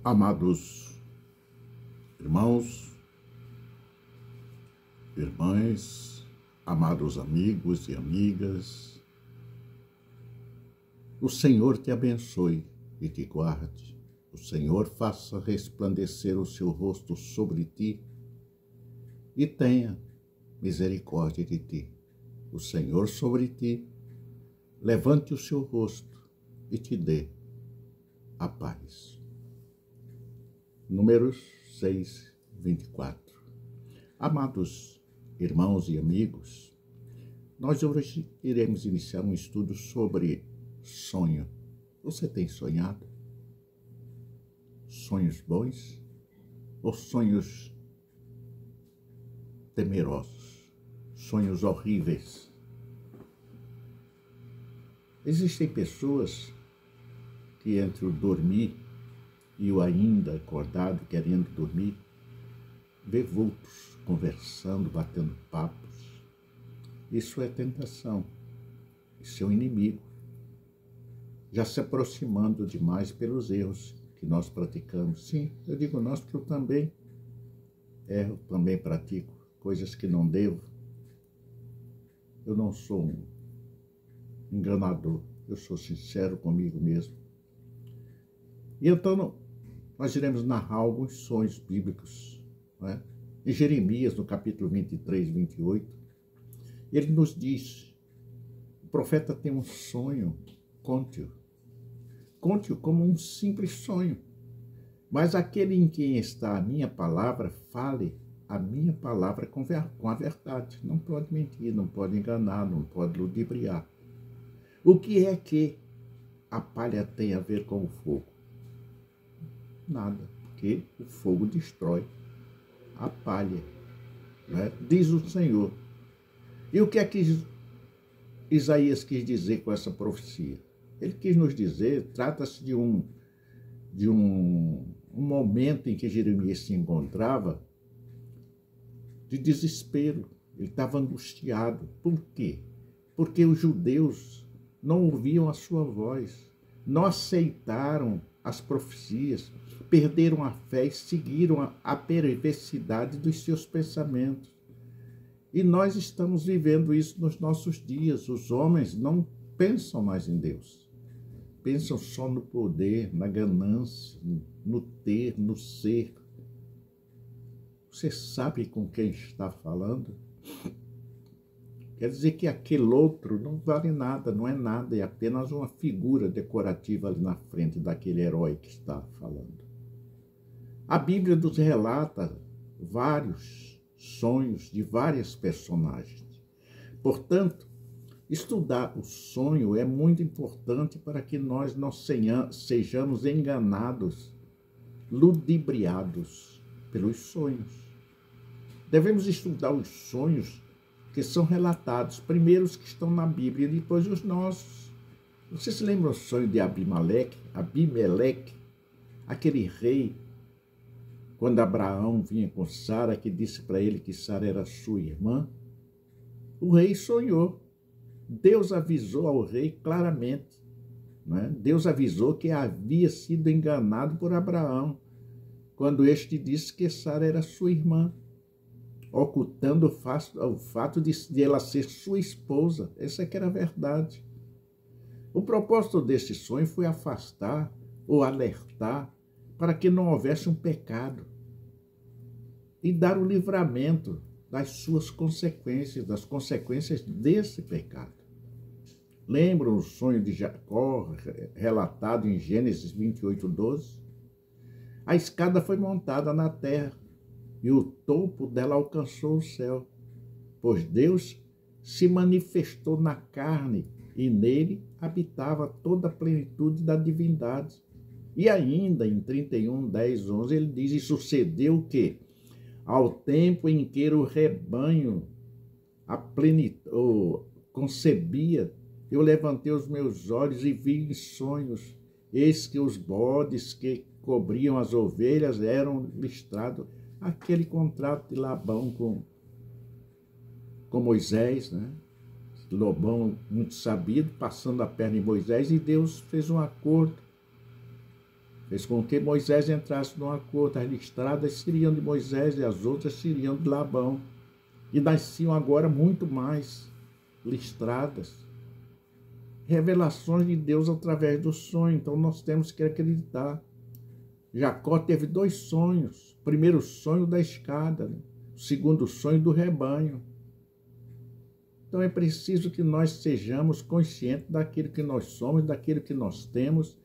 Amados irmãos, irmãs, amados amigos e amigas, o Senhor te abençoe e te guarde. O Senhor faça resplandecer o seu rosto sobre ti e tenha misericórdia de ti. O Senhor sobre ti levante o seu rosto e te dê a paz. Números 6, 24. Amados irmãos e amigos, nós hoje iremos iniciar um estudo sobre sonho. Você tem sonhado? Sonhos bons ou sonhos temerosos? Sonhos horríveis? Existem pessoas que entre o dormir e o ainda acordado, querendo dormir, vê vultos, conversando, batendo papos. Isso é tentação. Isso é o inimigo, já se aproximando demais pelos erros que nós praticamos. Sim, eu digo nós porque eu também erro, também pratico coisas que não devo. Eu não sou um enganador, eu sou sincero comigo mesmo. E então nós iremos narrar alguns sonhos bíblicos, não é? Em Jeremias, no capítulo 23, 28, ele nos diz, o profeta tem um sonho, conte-o. Conte-o como um simples sonho. Mas aquele em quem está a minha palavra, fale a minha palavra com a verdade. Não pode mentir, não pode enganar, não pode ludibriar. O que é que a palha tem a ver com o fogo? Nada, porque o fogo destrói a palha, né? Diz o Senhor. E o que é que Isaías quis dizer com essa profecia? Ele quis nos dizer, trata-se de um momento em que Jeremias se encontrava de desespero. Ele estava angustiado. Por quê? Porque os judeus não ouviam a sua voz, não aceitaram as profecias, perderam a fé e seguiram a perversidade dos seus pensamentos. E nós estamos vivendo isso nos nossos dias. Os homens não pensam mais em Deus. Pensam só no poder, na ganância, no ter, no ser. Você sabe com quem está falando? Quer dizer que aquele outro não vale nada, não é nada, é apenas uma figura decorativa ali na frente daquele herói que está falando. A Bíblia nos relata vários sonhos de várias personagens. Portanto, estudar o sonho é muito importante para que nós não sejamos enganados, ludibriados pelos sonhos. Devemos estudar os sonhos que são relatados, primeiro os que estão na Bíblia e depois os nossos. Você se lembra o sonho de Abimeleque, aquele rei, quando Abraão vinha com Sara, que disse para ele que Sara era sua irmã? O rei sonhou. Deus avisou ao rei claramente, né? Deus avisou que havia sido enganado por Abraão, quando este disse que Sara era sua irmã, ocultando o fato de ela ser sua esposa. Essa é que era a verdade. O propósito desse sonho foi afastar ou alertar para que não houvesse um pecado e dar o livramento das suas consequências, das consequências desse pecado. Lembram o sonho de Jacó, relatado em Gênesis 28, 12? A escada foi montada na terra e o topo dela alcançou o céu, pois Deus se manifestou na carne e nele habitava toda a plenitude da divindade. E ainda em 31, 10, 11, ele diz, e sucedeu o quê? Ao tempo em que o rebanho concebia, eu levantei os meus olhos e vi em sonhos, eis que os bodes que cobriam as ovelhas eram listrados. Aquele contrato de Labão com Moisés, né? Lobão muito sabido, passando a perna em Moisés, e Deus fez um acordo Fez com que Moisés entrasse num acordo. As listradas seriam de Moisés e as outras seriam de Labão. E nasciam agora muito mais listradas. Revelações de Deus através do sonho. Então nós temos que acreditar. Jacó teve 2 sonhos. O primeiro sonho da escada, né? O segundo sonho do rebanho. Então é preciso que nós sejamos conscientes daquilo que nós somos, daquilo que nós temos,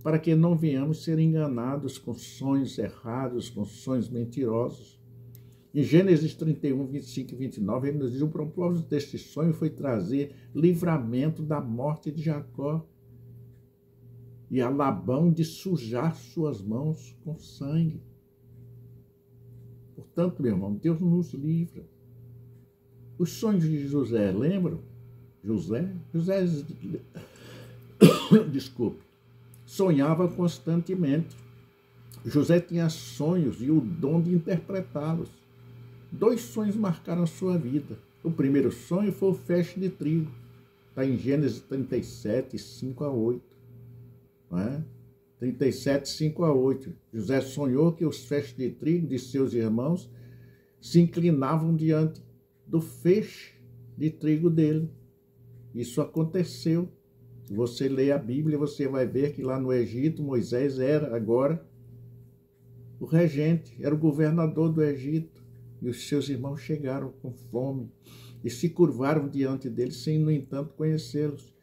para que não venhamos ser enganados com sonhos errados, com sonhos mentirosos. Em Gênesis 31, 25 e 29, ele nos diz: o propósito deste sonho foi trazer livramento da morte de Jacó e a Labão de sujar suas mãos com sangue. Portanto, meu irmão, Deus nos livra. Os sonhos de José, lembram? José, desculpe, sonhava constantemente. José tinha sonhos e o dom de interpretá-los. 2 sonhos marcaram a sua vida. O primeiro sonho foi o feixe de trigo. Está em Gênesis 37, 5 a 8. Não é? 37, 5 a 8. José sonhou que os feixes de trigo de seus irmãos se inclinavam diante do feixe de trigo dele. Isso aconteceu. Se você ler a Bíblia, você vai ver que lá no Egito, Moisés era agora o regente, era o governador do Egito. E os seus irmãos chegaram com fome e se curvaram diante dele, sem, no entanto, conhecê-los.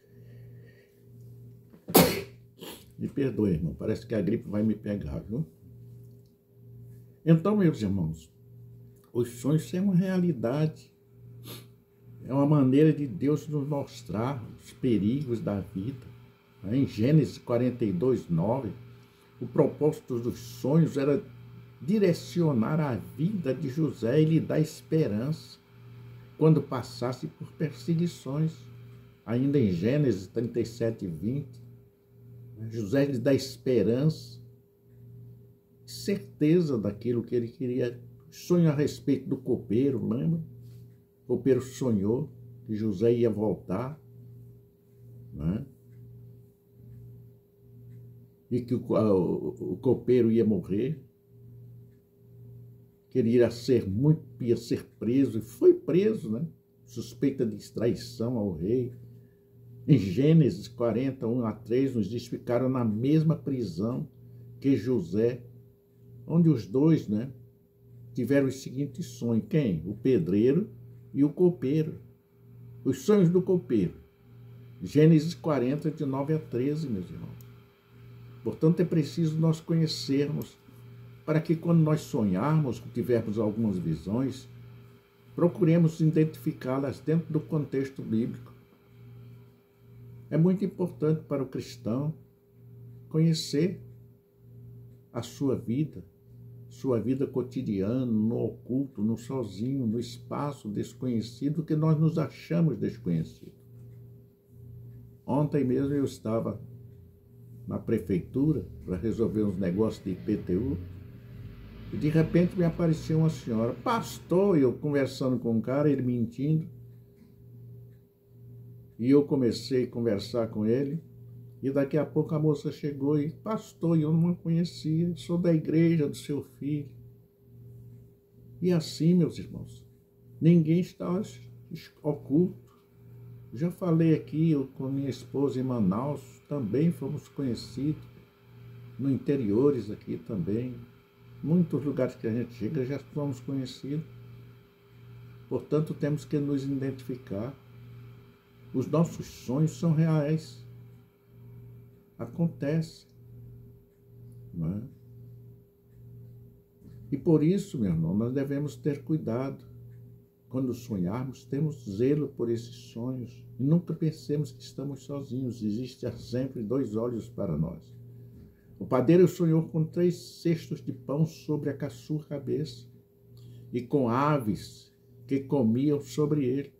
Me perdoe, irmão, parece que a gripe vai me pegar, viu? Então, meus irmãos, os sonhos são uma realidade. É uma maneira de Deus nos mostrar os perigos da vida. Em Gênesis 42, 9, o propósito dos sonhos era direcionar a vida de José e lhe dar esperança quando passasse por perseguições. Ainda em Gênesis 37, 20, José lhe dá esperança, certeza daquilo que ele queria. Sonho a respeito do copeiro, lembra? O copeiro sonhou que José ia voltar, né? E que o copeiro ia morrer, que ele ia ser preso, e foi preso, né? Suspeita de traição ao rei. Em Gênesis 40, 1 a 3, nos diz que ficaram na mesma prisão que José, onde os dois, né, tiveram os seguintes sonhos. Quem? O pedreiro e o copeiro. Os sonhos do copeiro. Gênesis 40, de 9 a 13, meus irmãos. Portanto, é preciso nós conhecermos, para que quando nós sonharmos, tivermos algumas visões, procuremos identificá-las dentro do contexto bíblico. É muito importante para o cristão conhecer a sua vida cotidiana, no oculto, no sozinho, no espaço desconhecido que nós nos achamos desconhecido. Ontem mesmo eu estava na prefeitura para resolver uns negócios de IPTU e de repente me apareceu uma senhora: pastor, eu conversando com um cara, ele mentindo, e eu comecei a conversar com ele, e daqui a pouco a moça chegou e: pastor, eu não a conhecia, sou da igreja do seu filho. E assim, meus irmãos, ninguém está oculto. Já falei aqui, eu com minha esposa em Manaus, também fomos conhecidos, no interiores aqui também, muitos lugares que a gente chega já fomos conhecidos. Portanto, temos que nos identificar. Os nossos sonhos são reais. Acontece. Não é? E por isso, meu irmão, nós devemos ter cuidado. Quando sonharmos, temos zelo por esses sonhos. E nunca pensemos que estamos sozinhos. Existe sempre 2 olhos para nós. O padeiro sonhou com 3 cestos de pão sobre a sua cabeça e com aves que comiam sobre ele.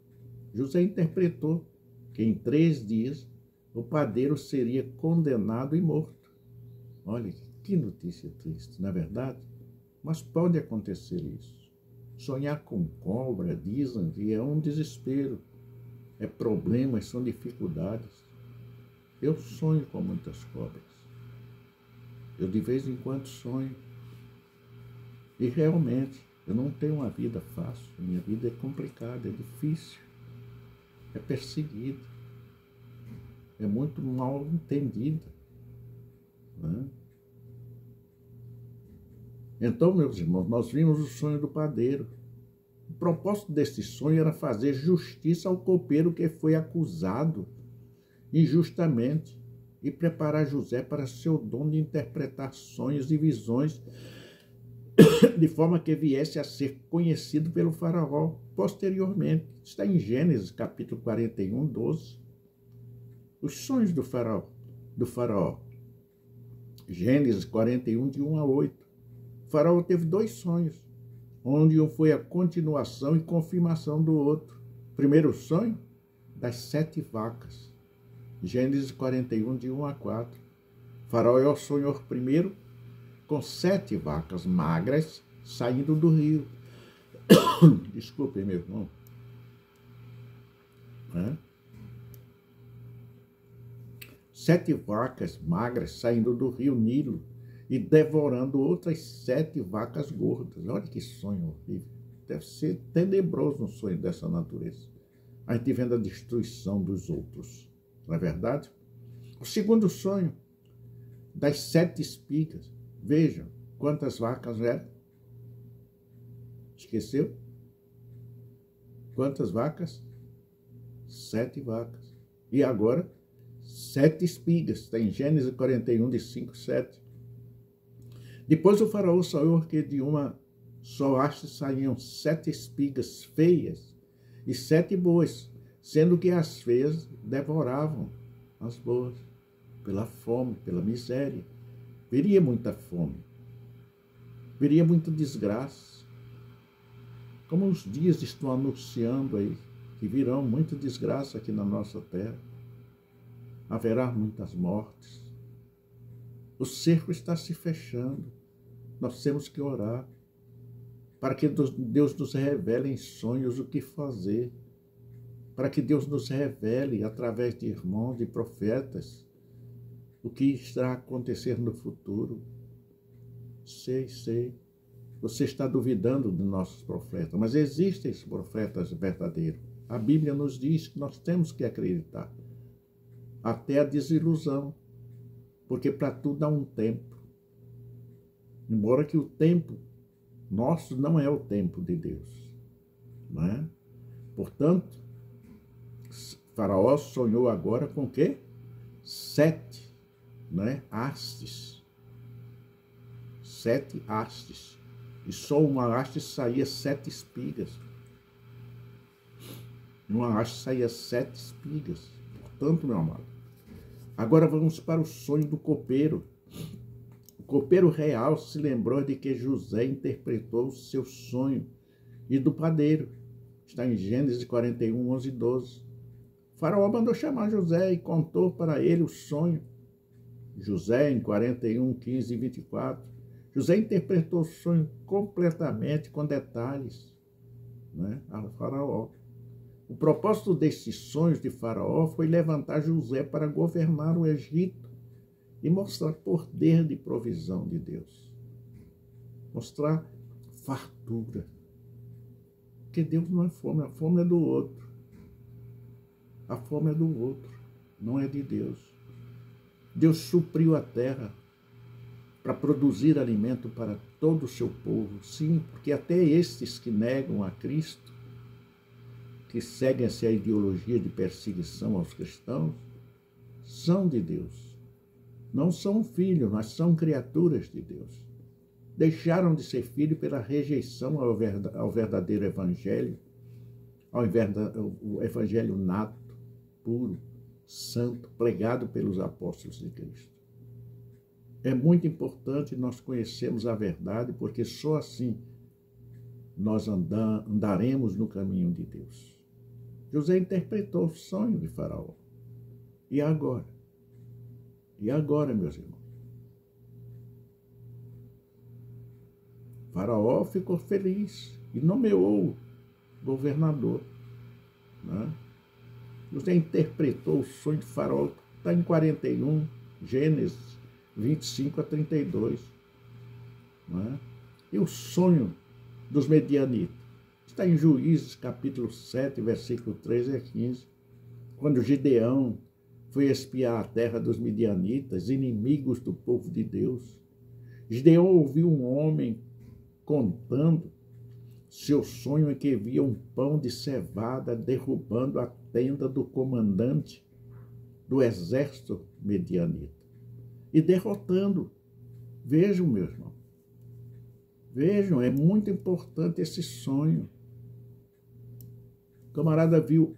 José interpretou que em 3 dias o padeiro seria condenado e morto. Olha, que notícia triste, não é verdade? Mas pode acontecer isso. Sonhar com cobra, dizem que é um desespero, é problemas, são dificuldades. Eu sonho com muitas cobras. Eu de vez em quando sonho. E realmente, eu não tenho uma vida fácil. Minha vida é complicada, é difícil. É perseguida. É muito mal entendida. Né? Então, meus irmãos, nós vimos o sonho do padeiro. O propósito desse sonho era fazer justiça ao copeiro que foi acusado injustamente e preparar José para seu dom de interpretar sonhos e visões de forma que viesse a ser conhecido pelo faraó posteriormente. Está em Gênesis capítulo 41, 12. Os sonhos do faraó. Gênesis 41, de 1 a 8. O faraó teve 2 sonhos, onde um foi a continuação e confirmação do outro. Primeiro sonho, das 7 vacas. Gênesis 41, de 1 a 4. O faraó sonhou primeiro com 7 vacas magras saindo do rio. Desculpe, meu irmão. 7 vacas magras saindo do rio Nilo e devorando outras 7 vacas gordas. Olha que sonho horrível. Deve ser tenebroso um sonho dessa natureza. A gente vendo a destruição dos outros. Não é verdade? O segundo sonho, das 7 espigas. Vejam quantas vacas eram. Esqueceu? Quantas vacas? 7 vacas. E agora, 7 espigas. Está em Gênesis 41, de 5 a 7. Depois o faraó sonhou que de uma só haste saíam 7 espigas feias e 7 boas, sendo que as feias devoravam as boas, pela fome, pela miséria. Viria muita fome, viria muita desgraça. Como os dias estão anunciando aí, que virão muita desgraça aqui na nossa terra. Haverá muitas mortes. O cerco está se fechando. Nós temos que orar para que Deus nos revele em sonhos o que fazer, para que Deus nos revele através de irmãos e profetas o que está acontecendo no futuro. Sei. Você está duvidando de nossos profetas, mas existem esses profetas verdadeiros. A Bíblia nos diz que nós temos que acreditar, até a desilusão, porque para tudo há um tempo. Embora que o tempo nosso não é o tempo de Deus. Não é? Portanto, Faraó sonhou agora com o quê? 7, hastes. 7 hastes. E só uma haste saía 7 espigas. Numa haste saía 7 espigas. Portanto, meu amado, agora vamos para o sonho do copeiro. O copeiro real se lembrou de que José interpretou o seu sonho e do padeiro. Está em Gênesis 41, 11 e 12. O faraó mandou chamar José e contou para ele o sonho. José, em 41, 15 e 24. José interpretou o sonho completamente, com detalhes, ao faraó. O propósito desses sonhos de Faraó foi levantar José para governar o Egito e mostrar poder de provisão de Deus. Mostrar fartura. Porque Deus não é fome, a fome é do outro. A fome é do outro, não é de Deus. Deus supriu a terra para produzir alimento para todo o seu povo. Sim, porque até estes que negam a Cristo, que seguem essa ideologia de perseguição aos cristãos, são de Deus. Não são filhos, mas são criaturas de Deus. Deixaram de ser filhos pela rejeição ao verdadeiro evangelho, ao evangelho nato, puro, santo, pregado pelos apóstolos de Cristo. É muito importante nós conhecermos a verdade, porque só assim nós andaremos no caminho de Deus. José interpretou o sonho de Faraó. E agora? E agora, meus irmãos? Faraó ficou feliz e nomeou governador. José interpretou o sonho de Faraó. Está em 41, Gênesis 25 a 32. Não é? E o sonho dos medianitas? Está em Juízes, capítulo 7, versículo 13 a 15. Quando Gideão foi espiar a terra dos medianitas, inimigos do povo de Deus, Gideão ouviu um homem contando seu sonho em que via um pão de cevada derrubando a tenda do comandante do exército medianita e derrotando. Vejam, meu irmão. Vejam, é muito importante esse sonho. O camarada viu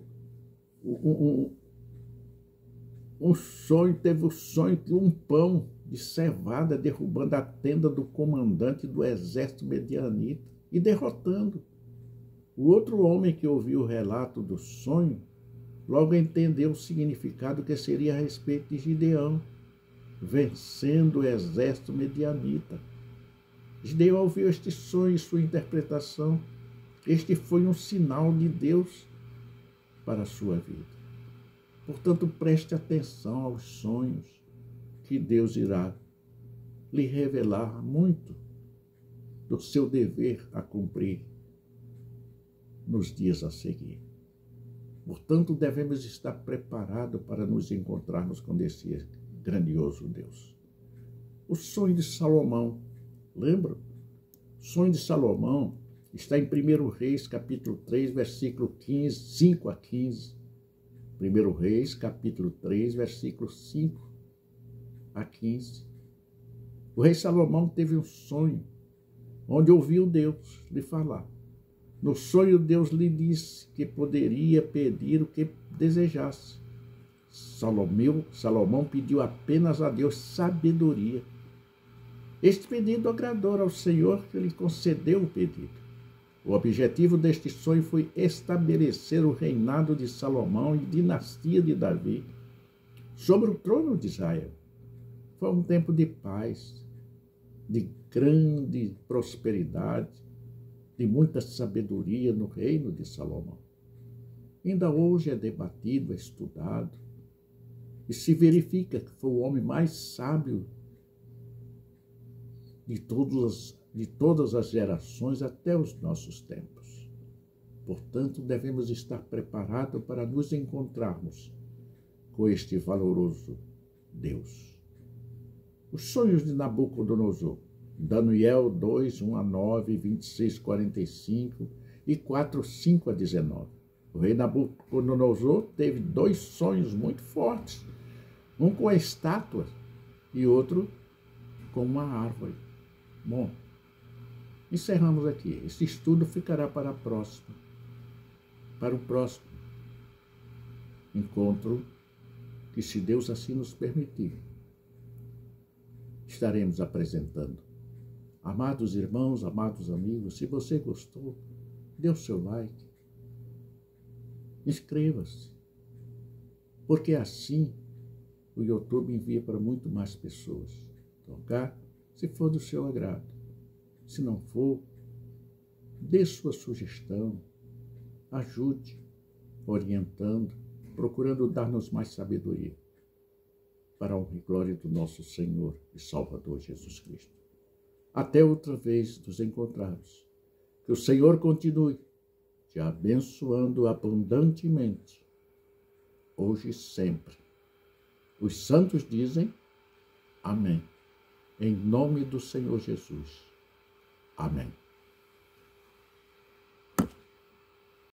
um sonho, teve o sonho de um pão de cevada derrubando a tenda do comandante do exército medianita e derrotando. O outro homem que ouviu o relato do sonho logo entendeu o significado que seria a respeito de Gideão, vencendo o exército medianita. Gideão ouviu este sonho e sua interpretação. Este foi um sinal de Deus para a sua vida. Portanto, preste atenção aos sonhos, que Deus irá lhe revelar muito do seu dever a cumprir nos dias a seguir. Portanto, devemos estar preparados para nos encontrarmos com esse grandioso Deus. O sonho de Salomão, lembra? O sonho de Salomão está em 1 Reis, capítulo 3, versículo 15, 5 a 15. 1 Reis, capítulo 3, versículo 5 a 15. O rei Salomão teve um sonho, onde ouviu Deus lhe falar. No sonho, Deus lhe disse que poderia pedir o que desejasse. Salomão pediu apenas a Deus sabedoria. Este pedido agradou ao Senhor, que lhe concedeu o pedido. O objetivo deste sonho foi estabelecer o reinado de Salomão e dinastia de Davi sobre o trono de Israel. Foi um tempo de paz, de grande prosperidade, de muita sabedoria no reino de Salomão. Ainda hoje é debatido, é estudado, e se verifica que foi o homem mais sábio de todas as gerações até os nossos tempos. Portanto, devemos estar preparados para nos encontrarmos com este valoroso Deus. Os sonhos de Nabucodonosor, Daniel 2, 1 a 9, 26, 45 e 4, 5 a 19. O rei Nabucodonosor teve dois sonhos muito fortes, um com a estátua e outro com uma árvore. Bom, encerramos aqui. Esse estudo ficará para o próximo encontro, que, se Deus assim nos permitir, estaremos apresentando. Amados irmãos, amados amigos, se você gostou, dê o seu like, inscreva-se, porque assim o YouTube envia para muito mais pessoas. Então, cá, se for do seu agrado. Se não for, dê sua sugestão, ajude, orientando, procurando dar-nos mais sabedoria, para a honra e glória do nosso Senhor e Salvador Jesus Cristo. Até outra vez nos encontrarmos. Que o Senhor continue te abençoando abundantemente, hoje e sempre. Os santos dizem amém. Em nome do Senhor Jesus. Amém.